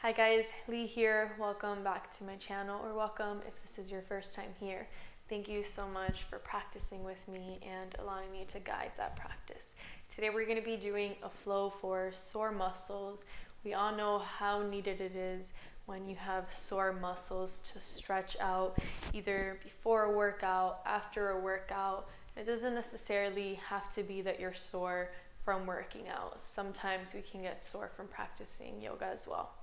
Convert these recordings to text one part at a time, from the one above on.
Hi guys, Lee here. Welcome back to my channel, or welcome if this is your first time here. Thank you so much for practicing with me and allowing me to guide that practice. Today we're going to be doing a flow for sore muscles. We all know how needed it is when you have sore muscles to stretch out either before a workout, after a workout. It doesn't necessarily have to be that you're sore from working out. Sometimes we can get sore from practicing yoga as well.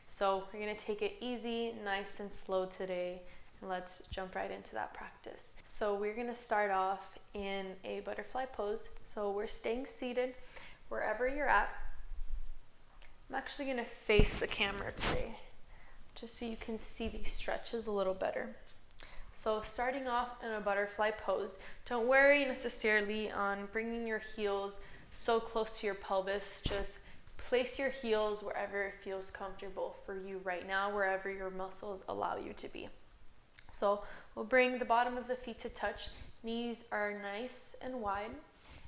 So we're going to take it easy, nice and slow today, and let's jump right into that practice. So we're going to start off in a butterfly pose. So we're staying seated wherever you're at. I'm actually going to face the camera today, just so you can see these stretches a little better. So starting off in a butterfly pose, don't worry necessarily on bringing your heels so close to your pelvis. Just place your heels wherever it feels comfortable for you right now, wherever your muscles allow you to be. So we'll bring the bottom of the feet to touch. Knees are nice and wide.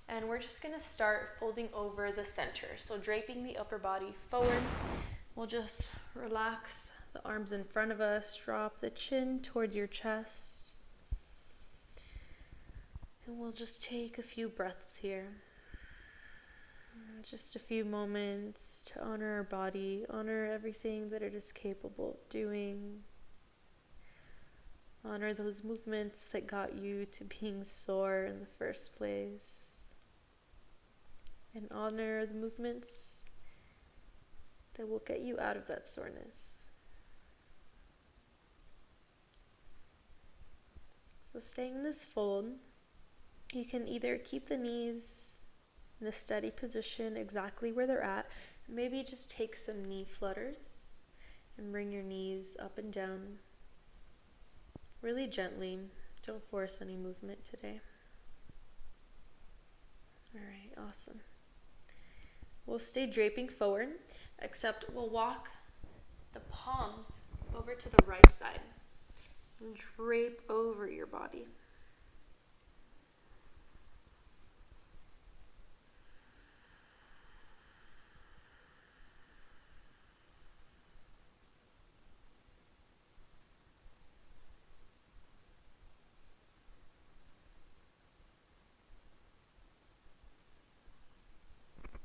And we're just going to start folding over the center. So draping the upper body forward. We'll just relax the arms in front of us. Drop the chin towards your chest. And we'll just take a few breaths here. Just a few moments to honor our body, honor everything that it is capable of doing. Honor those movements that got you to being sore in the first place. And honor the movements that will get you out of that soreness. So staying in this fold, you can either keep the knees in a steady position exactly where they're at. Maybe just take some knee flutters and bring your knees up and down really gently. Don't force any movement today. All right, awesome. We'll stay draping forward, except we'll walk the palms over to the right side and drape over your body.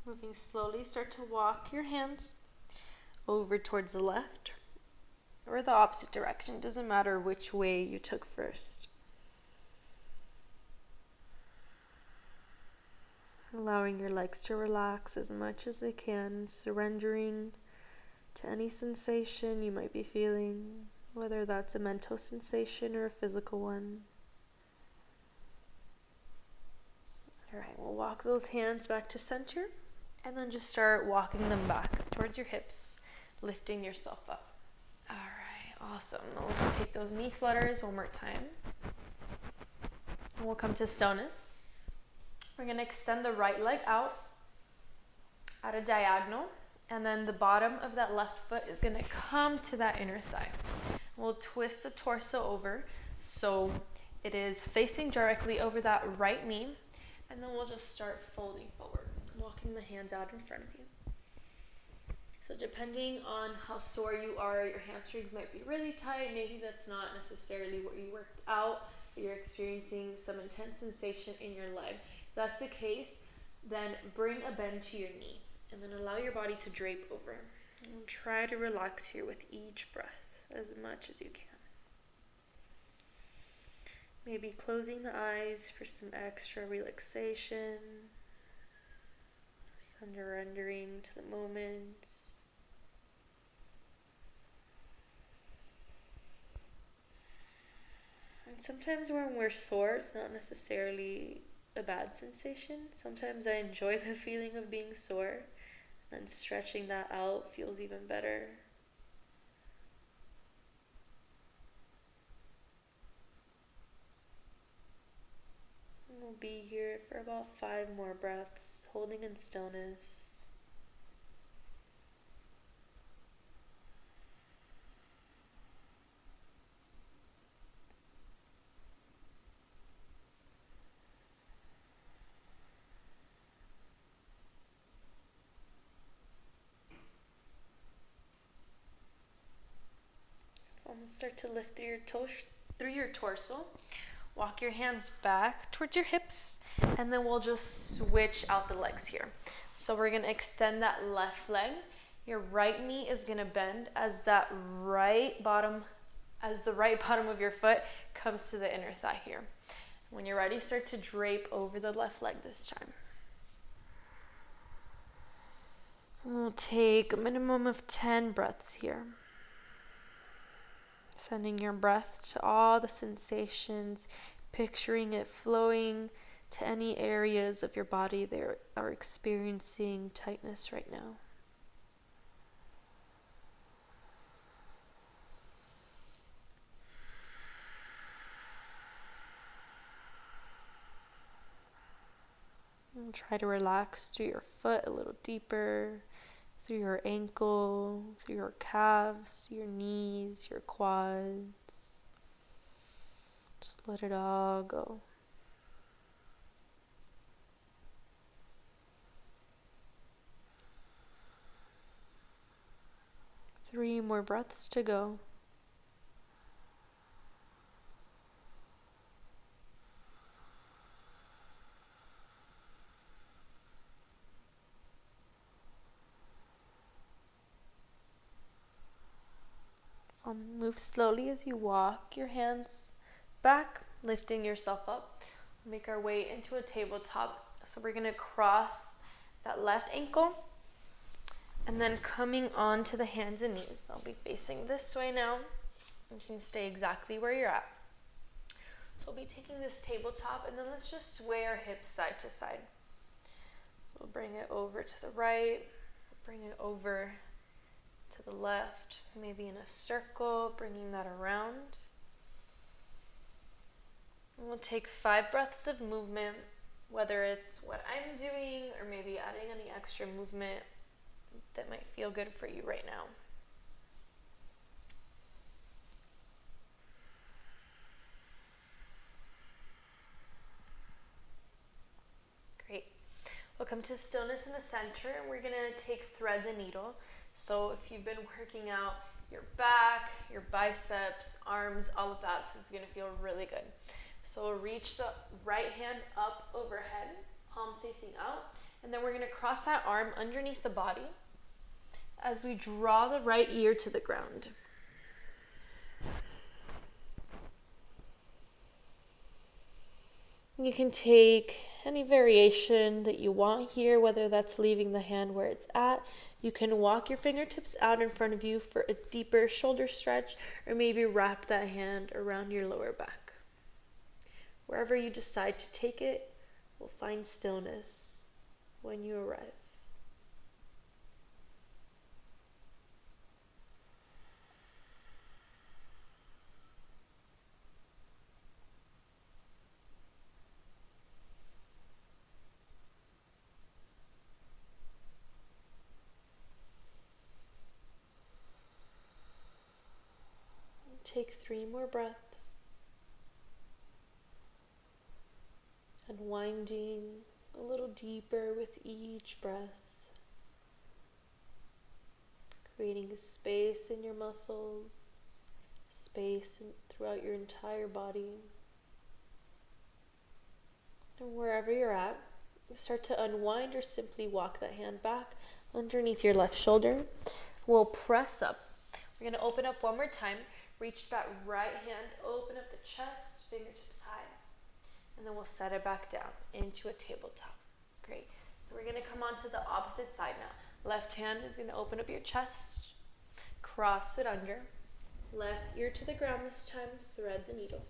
Moving slowly, start to walk your hands over towards the left or the opposite direction. Doesn't matter which way you took first. Allowing your legs to relax as much as they can, surrendering to any sensation you might be feeling, whether that's a mental sensation or a physical one. All right, we'll walk those hands back to center. And then just start walking them back towards your hips, lifting yourself up. All right, awesome. Now let's take those knee flutters one more time. And we'll come to Soreness. We're going to extend the right leg out at a diagonal. And then the bottom of that left foot is going to come to that inner thigh. We'll twist the torso over so it is facing directly over that right knee. And then we'll just start folding forward, walking the hands out in front of you. So depending on how sore you are, your hamstrings might be really tight. Maybe that's not necessarily what you worked out, but you're experiencing some intense sensation in your leg. If that's the case, then bring a bend to your knee and then allow your body to drape over. And try to relax here with each breath as much as you can. Maybe closing the eyes for some extra relaxation. Surrendering to the moment. And sometimes when we're sore, it's not necessarily a bad sensation. Sometimes I enjoy the feeling of being sore, and stretching that out feels even better. We'll be here for about 5 more breaths, holding in stillness. And start to lift through your torso. Walk your hands back towards your hips, and then we'll just switch out the legs here. So we're gonna extend that left leg. Your right knee is gonna bend as the right bottom of your foot comes to the inner thigh here. When you're ready, start to drape over the left leg this time. We'll take a minimum of 10 breaths here. Sending your breath to all the sensations, picturing it flowing to any areas of your body that are experiencing tightness right now. And try to relax through your foot a little deeper, through your ankle, through your calves, your knees, your quads. Just let it all go. Three more breaths to go. Move slowly as you walk your hands back, lifting yourself up. Make our way into a tabletop. So we're going to cross that left ankle and then coming onto the hands and knees. I'll be facing this way now. You can stay exactly where you're at. So we'll be taking this tabletop and then let's just sway our hips side to side. So we'll bring it over to the right, bring it over to the left, maybe in a circle, bringing that around. And we'll take 5 breaths of movement, whether it's what I'm doing or maybe adding any extra movement that might feel good for you right now. Great. We'll come to stillness in the center, and we're going to take thread the needle. So if you've been working out your back, your biceps, arms, all of that, this is going to feel really good. So we'll reach the right hand up overhead, palm facing out, and then we're going to cross that arm underneath the body as we draw the right ear to the ground. You can take any variation that you want here, whether that's leaving the hand where it's at. You can walk your fingertips out in front of you for a deeper shoulder stretch, or maybe wrap that hand around your lower back. Wherever you decide to take it, we'll find stillness when you arrive. Take 3 more breaths, unwinding a little deeper with each breath, creating a space in your muscles, space throughout your entire body. And wherever you're at, start to unwind or simply walk that hand back underneath your left shoulder. We'll press up. We're going to open up one more time. Reach that right hand, open up the chest, fingertips high, and then we'll set it back down into a tabletop. Great. So we're going to come on to the opposite side now. Left hand is going to open up your chest, cross it under, left ear to the ground this time, thread the needle.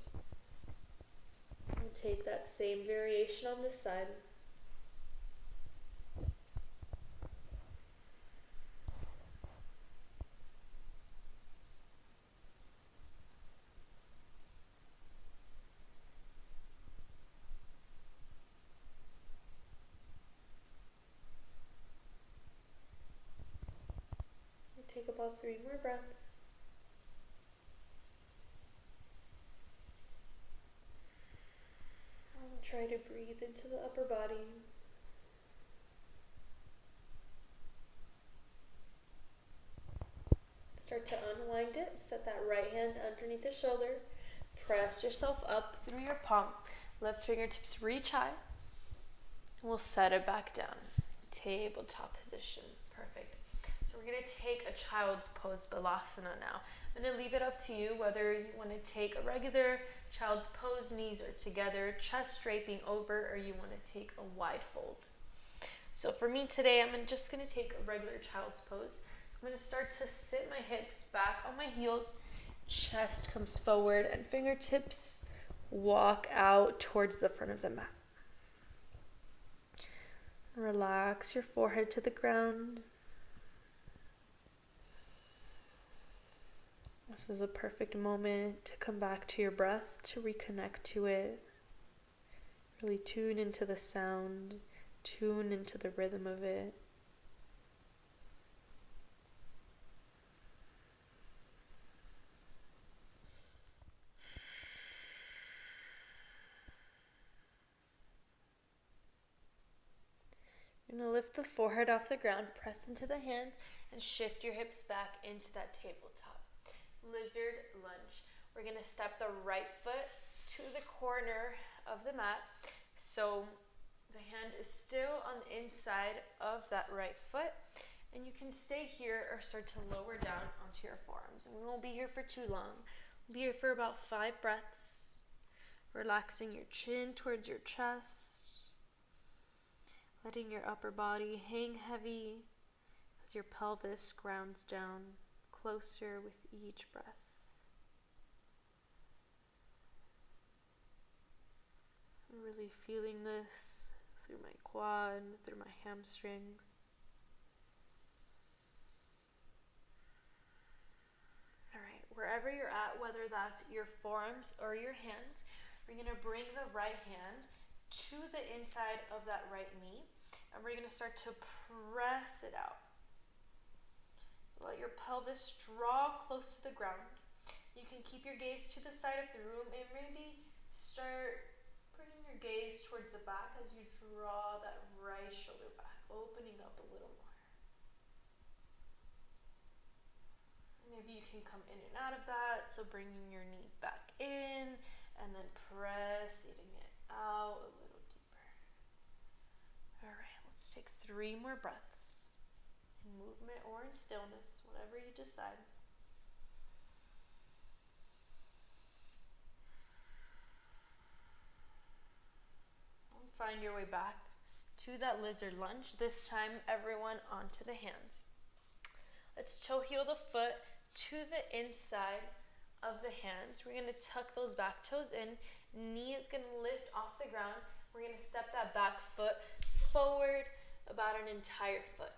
And take that same variation on this side. Take about 3 more breaths. And try to breathe into the upper body. start to unwind it. Set that right hand underneath the shoulder. Press yourself up through your palm. Left fingertips reach high. We'll set it back down. Tabletop position. Perfect. So we're going to take a child's pose balasana now. I'm going to leave it up to you whether you want to take a regular child's pose, knees are together, chest draping over, or you want to take a wide fold. So for me today, I'm just going to take a regular child's pose. I'm going to start to sit my hips back on my heels, chest comes forward, and fingertips walk out towards the front of the mat. Relax your forehead to the ground. This is a perfect moment to come back to your breath, to reconnect to it. Really tune into the sound, tune into the rhythm of it. You're going to lift the forehead off the ground, press into the hands, and shift your hips back into that tabletop. Lizard lunge. We're going to step the right foot to the corner of the mat. So the hand is still on the inside of that right foot. And you can stay here or start to lower down onto your forearms. And we won't be here for too long. We'll be here for about 5 breaths. Relaxing your chin towards your chest. Letting your upper body hang heavy as your pelvis grounds down closer with each breath. I'm really feeling this through my quad, through my hamstrings. All right, wherever you're at, whether that's your forearms or your hands, we're going to bring the right hand to the inside of that right knee, and we're going to start to press it out. So let your pelvis draw close to the ground. You can keep your gaze to the side of the room and maybe start bringing your gaze towards the back as you draw that right shoulder back, opening up a little more. Maybe you can come in and out of that, so bringing your knee back in and then pressing it out a little deeper. All right, let's take 3 more breaths in movement or in stillness, whatever you decide. And find your way back to that lizard lunge. This time, everyone onto the hands. Let's toe heel the foot to the inside of the hands. We're going to tuck those back toes in. Knee is going to lift off the ground. We're going to step that back foot forward about an entire foot.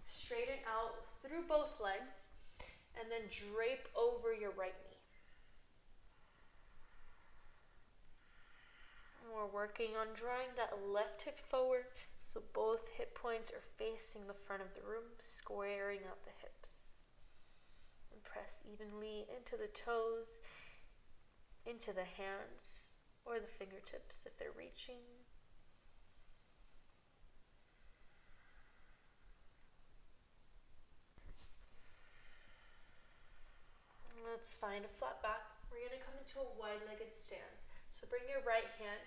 Straighten out through both legs and then drape over your right knee. And we're working on drawing that left hip forward so both hip points are facing the front of the room, squaring out the hips. And press evenly into the toes, into the hands, or the fingertips if they're reaching. Let's find a flat back. We're going to come into a wide-legged stance. So bring your right hand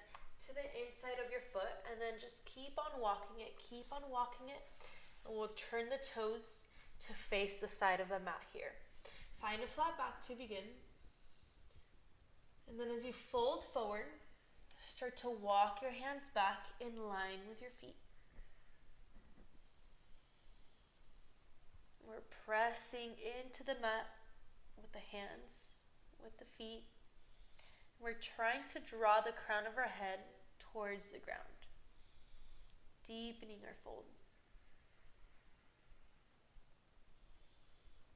to the inside of your foot and then just keep on walking it, and we'll turn the toes to face the side of the mat here. Find a flat back to begin. And then as you fold forward, start to walk your hands back in line with your feet. We're pressing into the mat with the hands, with the feet. We're trying to draw the crown of our head towards the ground, deepening our fold.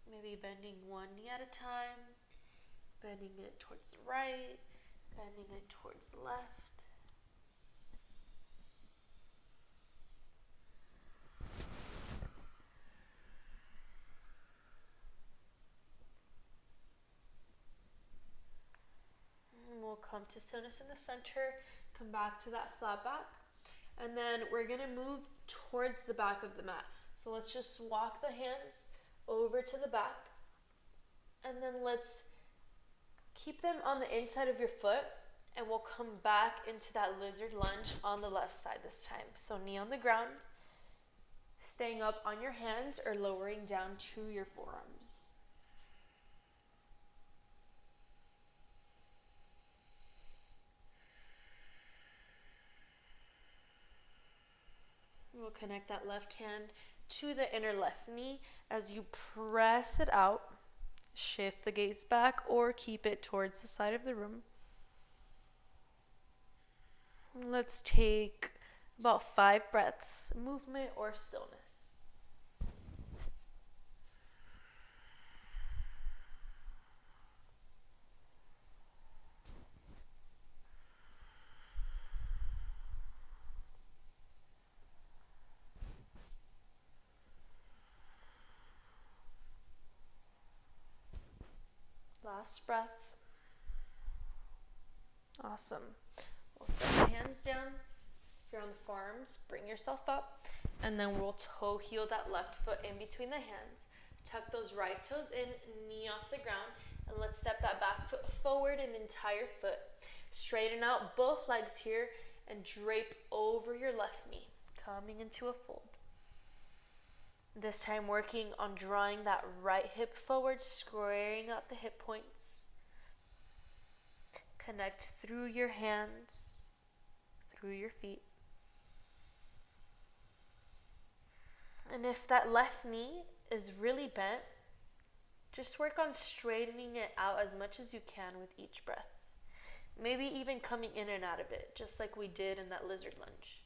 Maybe bending one knee at a time, bending it towards the right, bending it towards the left. And we'll come to stillness in the center, come back to that flat back, and then we're going to move towards the back of the mat. So let's just walk the hands over to the back, And then let's keep them on the inside of your foot, and we'll come back into that lizard lunge on the left side this time. So knee on the ground, staying up on your hands or lowering down to your forearms. We'll connect that left hand to the inner left knee as you press it out. Shift the gaze back or keep it towards the side of the room. Let's take about 5 breaths, movement or stillness. Last breath. Awesome. We'll set the hands down. If you're on the forearms, bring yourself up. And then we'll toe heel that left foot in between the hands. Tuck those right toes in, knee off the ground. And let's step that back foot forward an entire foot. Straighten out both legs here and drape over your left knee, coming into a fold. This time working on drawing that right hip forward, squaring out the hip points. Connect through your hands, through your feet. And if that left knee is really bent, just work on straightening it out as much as you can with each breath. Maybe even coming in and out of it, just like we did in that lizard lunge.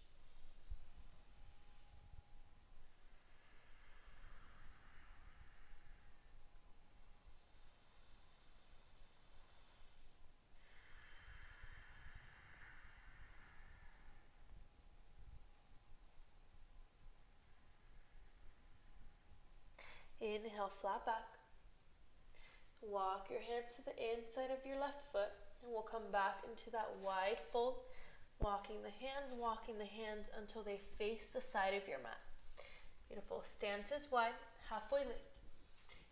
Inhale, flat back. Walk your hands to the inside of your left foot, and we'll come back into that wide fold, walking the hands until they face the side of your mat. Beautiful. Stance is wide, halfway lift.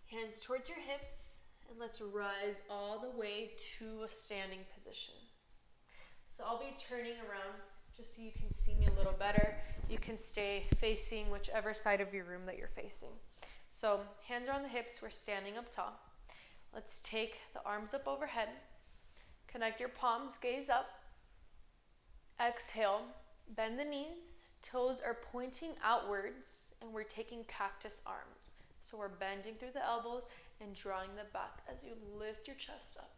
Hands towards your hips, and let's rise all the way to a standing position. So I'll be turning around just so you can see me a little better. You can stay facing whichever side of your room that you're facing. So hands are on the hips, we're standing up tall. Let's take the arms up overhead. Connect your palms, gaze up. Exhale, bend the knees. Toes are pointing outwards, and we're taking cactus arms. So we're bending through the elbows and drawing them back as you lift your chest up.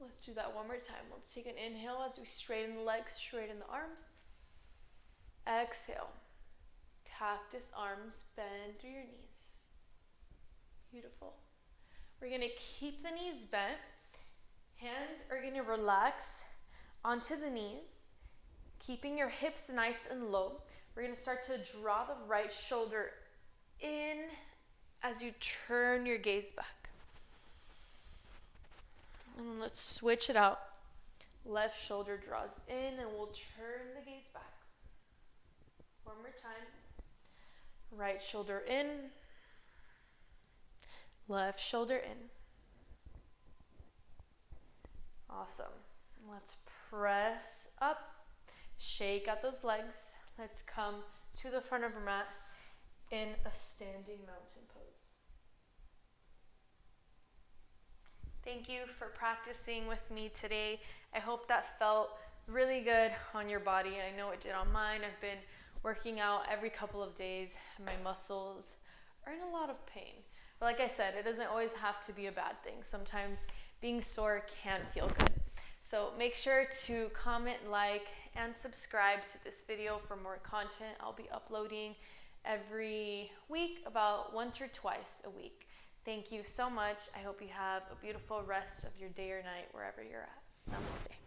Let's do that one more time. Let's take an inhale as we straighten the legs, straighten the arms. Exhale. Cactus arms, bend through your knees. Beautiful. We're going to keep the knees bent. Hands are going to relax onto the knees, keeping your hips nice and low. We're going to start to draw the right shoulder in as you turn your gaze back. And then let's switch it out. Left shoulder draws in, and we'll turn the gaze back. One more time. Right shoulder in, left shoulder in. Awesome. Let's press up, shake out those legs. Let's come to the front of our mat in a standing mountain pose. Thank you for practicing with me today. I hope that felt really good on your body. I know it did on mine. I've been working out every couple of days. My muscles are in a lot of pain. But like I said, it doesn't always have to be a bad thing. Sometimes being sore can feel good. So make sure to comment, like, and subscribe to this video for more content. I'll be uploading every week, about once or twice a week. Thank you so much. I hope you have a beautiful rest of your day or night wherever you're at. Namaste.